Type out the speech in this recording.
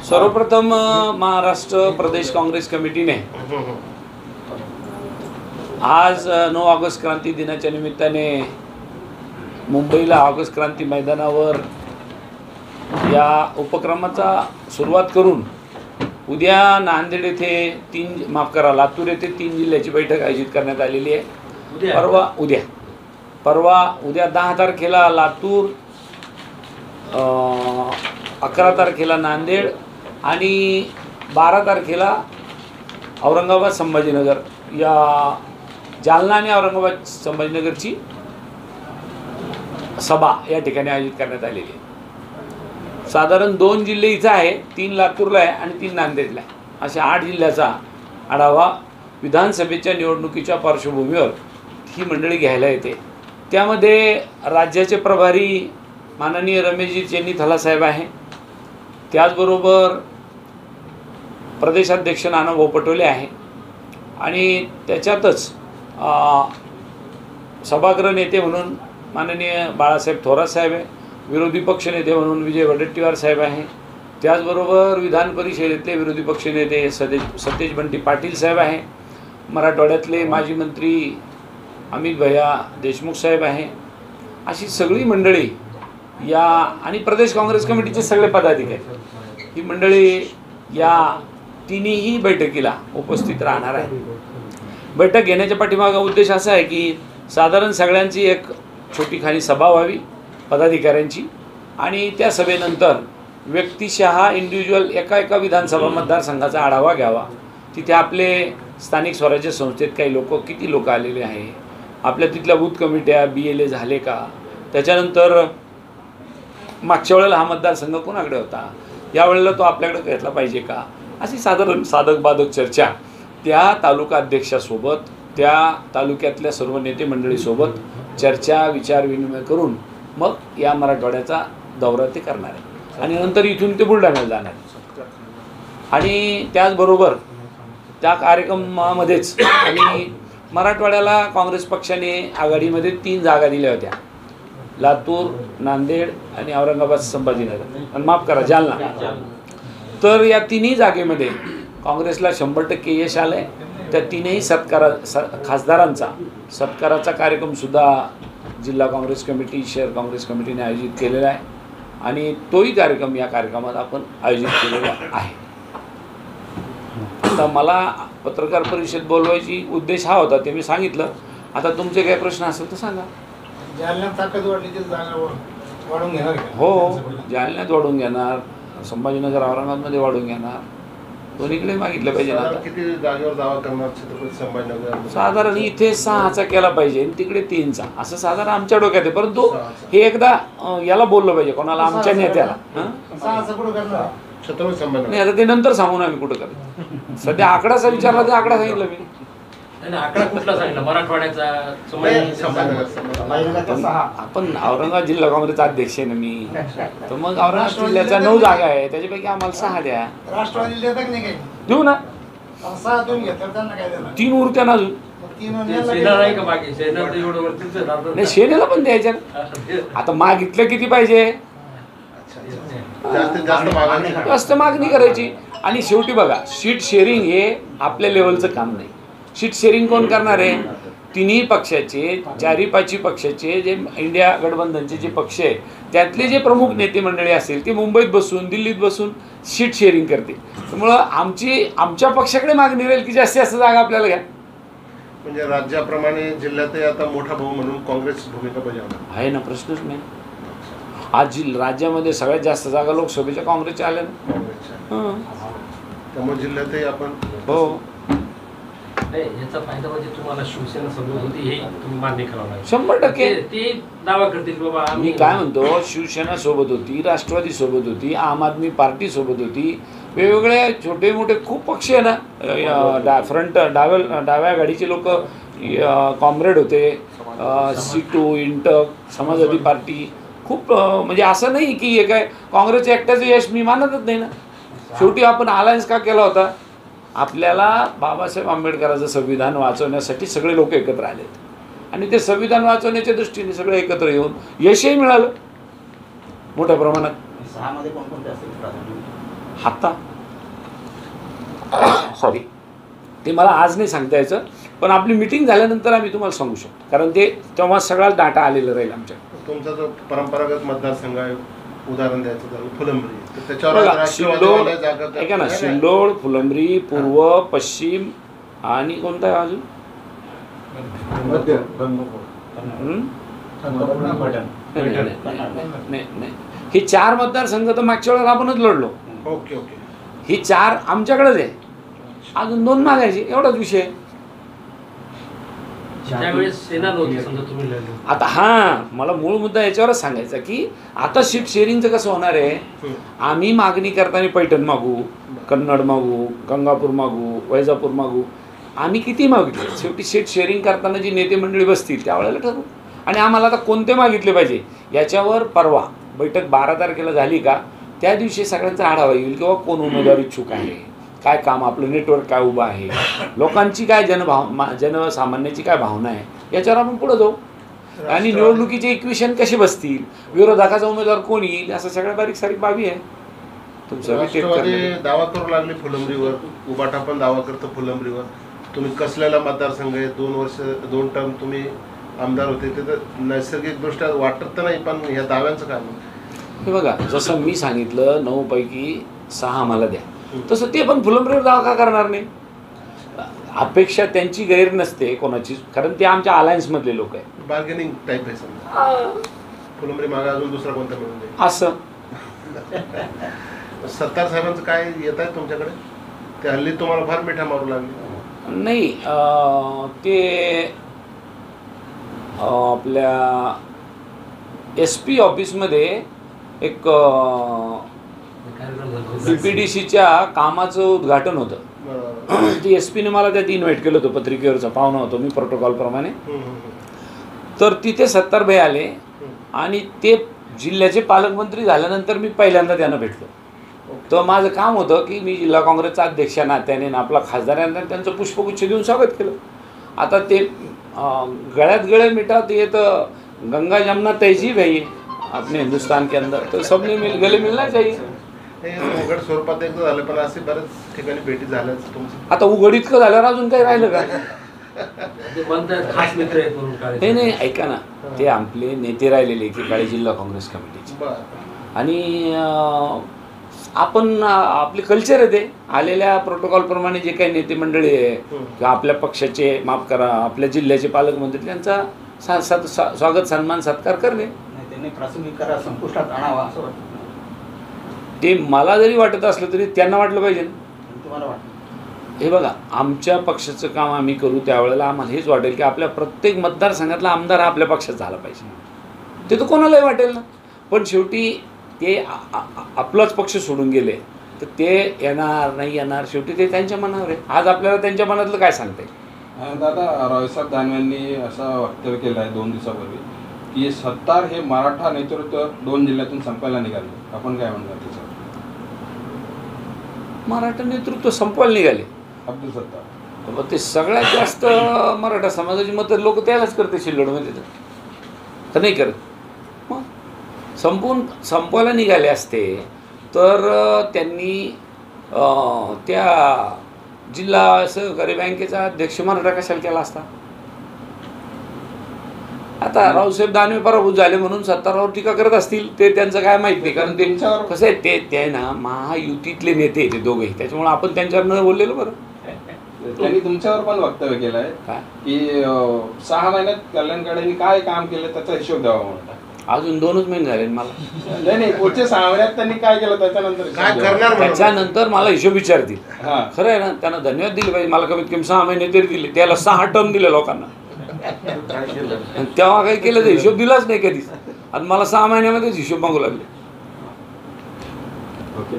सर्वप्रथम महाराष्ट्र प्रदेश काँग्रेस कमिटीने आज 9 ऑगस्ट क्रांती दिनाच्या निमित्ताने मुंबईला ऑगस्ट क्रांती मैदानावर या उपक्रमाचा सुरुवात करून उद्या नांदेड येथे लातूर येथे 3 जिल्ह्याची बैठक आयोजित करण्यात आलेली आहे। उद्या 10 तारखेला लातूर, 11 तारखेला नांदेड आणि 12 तारखेला औरंगाबाद संभाजीनगर, या जालना आणि औरंगाबाद संभाजीनगरची सभा या ठिकाणी आयोजित करण्यात आलेली आहे। साधारण 2 जिल्हे इथं आहे, 3 लातूरला आहे आणि 3 नांदेडला आहे, अशा 8 जिल्ह्याचा आढावा विधानसभेच्या निवडणुकीच्या पार्श्वभूमीवर ही मंडळी घ्यायला येते। त्यामध्ये राज्याचे प्रभारी माननीय रमेशजी चेन्नी थलासाहेब आहे, त्याचबरोबर प्रदेशाध्यक्ष नानाभाऊ पटोले आहे आणि त्याच्यातच सभागृह नेते म्हणून माननीय बाळासाहेब थोरात साहेब आहे, विरोधी पक्ष नेते म्हणून विजय वडेट्टीवार साहेब आहे, त्याचबरोबर विधान परिषदेतले विरोधी पक्ष नेते सतेज बंटी पाटील साहेब आहे, मराठवाड्यातले माजी मंत्री अमित भैया देशमुख साहेब आहे। अशी सगळी मंडळी या आणि प्रदेश काँग्रेस कमिटीचे सगळे पदाधिकारी ही मंडळी या तिन्ही बैठकीला उपस्थित राहणार आहे। बैठक घेण्याच्या पाठीमागा उद्देश असा आहे की साधारण सगळ्यांची एक छोटीखानी सभा व्हावी पदाधिकाऱ्यांची, आणि त्या सभेनंतर व्यक्तिशः इंडिव्हिज्युअल एका विधानसभा मतदारसंघाचा आढावा घ्यावा। तिथे आपले स्थानिक स्वराज्य संस्थेत काही लोक, किती लोक आलेले आहे, आपल्या तिथल्या बूथ कमिट्या BLA झाले का, त्याच्यानंतर मागच्या वेळेला हा मतदारसंघ कोणाकडे होता, यावेळेला तो आपल्याकडे घेतला पाहिजे का, अशी साधारण साधक बाधक चर्चा त्या तालुका अध्यक्षासोबत, त्या तालुक्यातल्या सर्व नेते मंडळीसोबत चर्चा विचार विनिमय करून मग या मराठवाड्याचा दौरा ते करणार आहे आणि नंतर इथून ते बुलढाण्याला जाणार आहे। आणि त्याचबरोबर त्या कार्यक्रमामध्येच आणि मराठवाड्याला काँग्रेस पक्षाने आघाडीमध्ये 3 जागा दिल्या होत्या, लातूर, नांदेड आणि औरंगाबाद संभाजीनगर, आणि माफ करा जालना। तर या 3ही जागेमध्ये काँग्रेसला 100% यश आलं आहे। त्या 3ही खासदारांचा सत्काराचा कार्यक्रमसुद्धा जिल्हा काँग्रेस कमिटी, शहर काँग्रेस कमिटीने आयोजित केलेला आहे आणि तोही कार्यक्रम या कार्यक्रमात आपण आयोजित केलेला आहे। आता मला पत्रकार परिषद बोलवायची उद्देश हा होता, ते मी सांगितलं। आता तुमचे काही प्रश्न असेल तर सांगा। जालन्यात ताकद वाढली तर जागा वाढून घेणार का? हो, जालन्यात वाढून घेणार, संभाजीनगर औरंगाबादमध्ये वाढून घेणार, दोन्हीकडे मागितलं पाहिजे ना। किती जागेवर दावा करणार छत्रपती संभाजीनगर? साधारण इथे 6चा केला पाहिजे आणि तिकडे 3चा, असं साधारण आमच्या डोक्यात आहे। परंतु हे एकदा याला बोललं पाहिजे, कोणाला, आमच्या नेत्याला। छत्रपती संभाजीनगर नाही, आता ते नंतर सांगून आम्ही कुठं करतो। सध्या आकडाचा विचारला तर आकडा सांगितलं मी। आकडा कुठला सांगितला? मराठवाड्याचा, आपण औरंगाबाद जिल्हा काँग्रेसचा अध्यक्ष आहे ना मी, तर मग औरंगाबाद जिल्ह्याच्या 9 जागा आहे, त्याच्यापैकी आम्हाला 6 द्या। राष्ट्रवादी देतात नाही काही? देऊ ना, 6 देऊन घेतात, त्यांना काय देणार? 3 उरत्या ना अजून। नाही, सेनेला पण द्यायच्या ना। आता मागितलं किती पाहिजे? जास्त मागणी करायची। आणि शेवटी बघा, सीट शेअरिंग हे आपल्या लेवलचं काम नाही। सीट शेअरिंग कोण करणार आहे? 3ही पक्षाचे, 4-5 पक्षाचे जे इंडिया गठबंधनचे जे पक्ष आहे त्यातले जे प्रमुख नेते मंडळी असतील ते मुंबईत बसून, दिल्लीत बसून सीट शेअरिंग करते। त्यामुळं आमच्या पक्षाकडे मागणी राहील की जास्तीत जास्त जागा आपल्याला घ्या। म्हणजे राज्याप्रमाणे जिल्ह्यातही आता मोठा भाऊ म्हणून काँग्रेस भूमिका बजावणार आहे ना, प्रश्नच नाही। आज राज्यामध्ये सगळ्यात जास्त जागा लोकसभेच्या काँग्रेसच्या आल्या ना, त्यामुळे जिल्ह्यातही आपण हो। याचा फायदा म्हणजे तुम्हाला शिवसेना सोबत होती हे तुम्ही मान्य करावं लागेल। 100% ते दावा करतील बाबा मी काय म्हणतो, शिवसेना सोबत होती, राष्ट्रवादी सोबत होती, आम आदमी पार्टी सोबत होती, वेगवेगळे छोटे मोठे खूप पक्ष आहे ना। डाव्या गाडीचे लोक कॉम्रेड होते, C2, इंटक, समाजवादी पार्टी, खूप म्हणजे असं नाही की हे काय काँग्रेसच्या एकट्याचं यश मी मानतच नाही ना। शेवटी आपण अलायन्स का केला होता? आपल्याला बाबासाहेब आंबेडकरांचं संविधान वाचवण्यासाठी सगळे लोक एकत्र आलेत आणि ते संविधान वाचवण्याच्या दृष्टीने सगळं एकत्र येऊन यशही मिळालं मोठ्या प्रमाणात. 6 मध्ये कोणकोणते असतील प्राधान्य? आता सॉरी ते मला आज नाही सांगता यायचं, पण आपली मिटिंग झाल्यानंतर आम्ही तुम्हाला सांगू शकतो, कारण ते तेव्हा सगळा डाटा आलेला राहील आमच्या. तुमचा जो परंपरागत मतदारसंघ आहे, उदाहरण द्यायचं झालं फुलंब्री, तर त्याच्यावर बघा, राष्ट्रवादीवाले जागा ऐका ना, सिल्लोड, फुलंब्री, पूर्व, पश्चिम आणि कोणता आहे अजून? नाही, हे 4 मतदारसंघ तर मागच्या वेळेला आपणच लढलो. Okay okay. ही 4 आमच्याकडेच आहे, अजून 2 मागायची, एवढाच विषय. त्यावेळेस सेना नव्हती समजा तुम्ही लढले. आता मला मूळ मुद्दा याच्यावरच सांगायचा की आता सीट शेअरिंगचं कसं होणार आहे. आम्ही मागणी करताना पैठण मागू, कन्नड मागू, गंगापूर मागू, वैजापूर मागू, आम्ही किती मागितले, शेवटी सीट शेअरिंग करताना जी नेते मंडळी बसतील त्यावेळेला ठरवू. आणि आम्हाला आता कोणते मागितले पाहिजे याच्यावर परवा बैठक 12 तारखेला झाली का त्या दिवशी सगळ्यांचा आढावा येईल, किंवा कोण उमेदवार इच्छुक आहे, काय काम, आपलं नेटवर्क काय उभं आहे, लोकांची काय जनसामान्याची काय भावना आहे, याच्यावर आपण पुढे जाऊ. आणि निवडणुकीचे इक्वेशन कसे बसतील, विरोधकाचा उमेदवार कोण येईल, असं सगळ्या बारीक सारीक बाबी आहे. राष्ट्रवादी दावा करू लागले फुलंब्रीवर, उबाटा पण दावा करतो फुलंब्रीवर. तुम्ही कसलेला मतदारसंघ आहे, 2 टर्म तुम्ही आमदार होते, ते तर नैसर्गिकदृष्ट्या वाटत तर नाही, पण ह्या दाव्यांचं काय मग? हे बघा, जसं मी सांगितलं 9 पैकी 6 आम्हाला द्या, तसं ते पण फुलंब्रीवर दावा का करणार नाही. अपेक्षा त्यांची गैर नसते कोणाची, कारण ते आमच्या अलायन्समधले लोक आहेत. बार्गेनिंग टाईप आहे समजा, फुलंब्री मागे अजून दुसरा कोणता मिळून जाईल असं. सत्तार साहेबांचं काय येत आहे तुमच्याकडे? ते हल्ली तुम्हाला फार मिठा मारू लागले. नाही, ते आपल्या SP ऑफिसमध्ये एक CPDCच्या कामाचं उद्घाटन होतं. ती SP ने मला त्यात इन्व्हाइट केलं होतं, पत्रिकेवरचा पाहुणा होतो मी प्रोटोकॉलप्रमाणे. तर तिथे सत्तार भाई आले आणि ते जिल्ह्याचे पालकमंत्री झाल्यानंतर मी पहिल्यांदा त्यांना भेटलो. तर माझं काम होतं की मी जिल्हा काँग्रेसचा अध्यक्ष नात्याने आपला खासदारांना त्यांचं पुष्पगुच्छ देऊन स्वागत केलं. आता ते गळ्यात गळे मिटात ये तो गंगा जमुना तहजीब है ये अपने हिंदुस्तान के अंदर, तो सबने गले मिलना चाहिए. उघड स्वरूपात एकदा झालं, पण असे बऱ्याच ठिकाणी भेटी झाल्याच तुमचं. आता उघड इतकं झाल्यावर अजून काही राहिलं का? खास मित्र आहेत म्हणून काय? नाही, ऐका ना, ते आपले नेते राहिलेले एकेकाळी जिल्हा काँग्रेस कमिटीचे, आणि आपण आपले कल्चर आहे ते आलेल्या प्रोटोकॉलप्रमाणे जे काही नेते मंडळी आहे किंवा आपल्या पक्षाचे, माफ करा, आपल्या जिल्ह्याचे पालकमंत्री, त्यांचा स्वागत सन्मान सत्कार करणे. त्यांनी प्रासंगिक संपुष्टात आणावा असं वाटतं. ते मला जरी वाटत असलं तरी त्यांना वाटलं पाहिजे. तुम्हाला वाटतं? हे बघा, आमच्या पक्षाचं काम आम्ही करू त्यावेळेला आम्हाला हेच वाटेल की आपल्या प्रत्येक मतदारसंघातला आमदार आपल्या पक्षात झाला पाहिजे. ते तर कोणालाही वाटेल ना, पण शेवटी ते आपलाच पक्ष सोडून गेले तर ते येणार नाही येणार, शेवटी ते त्यांच्या मनावर आहे. आज आपल्याला त्यांच्या मनातलं काय सांगता येईल? दादा, रावसाहेब दानवेंनी असं वक्तव्य केलं आहे 2 दिवसापूर्वी की सत्तार हे मराठा नेतृत्व 2 जिल्ह्यातून संपायला निघाले. आपण काय म्हणणार त्याच्यावर? मराठा नेतृत्व संपवायला निघाले अब्दुल सत्तार? ते सगळ्यात जास्त मराठा समाजाची मतं लोक त्यालाच करते सिल्लोडमध्ये, तर नाही करत. मग संपवायला निघाले असते तर त्यांनी त्या जिल्हा सहकारी बँकेचा अध्यक्ष मराठा कशाला केला असता? आता रावसाहेब दानवे पराभूत झाले म्हणून सत्तारावर टीका करत असतील, ते त्यांचं काय माहित नाही, कारण ते कसं आहे, ते ना महायुतीतले नेते ते दोघेही, त्याच्यामुळे आपण त्यांच्यावर न बोललेलं बरं. त्यांनी तुमच्यावर पण वक्तव्य केलं आहे की 6 महिन्यात कल्याणकरांनी काय काम केलं त्याचा हिशोब द्यावा म्हणतात. अजून 2च महिने झाले मला. नाही, पुढच्या 6 महिन्यात त्यांनी काय केलं त्याच्यानंतर काय करणार, त्याच्यानंतर मला हिशोब विचारतील. खरं आहे ना, त्यांना धन्यवाद दिले पाहिजे. मला कमीत कमी 6 महिने तरी दिले, त्याला 6 टर्म दिले लोकांना. तेव्हा काही केलं तर हिशोब दिलाच नाही कधीच, आणि मला 6 महिन्यामध्येच हिशोब मागू लागले. ओके.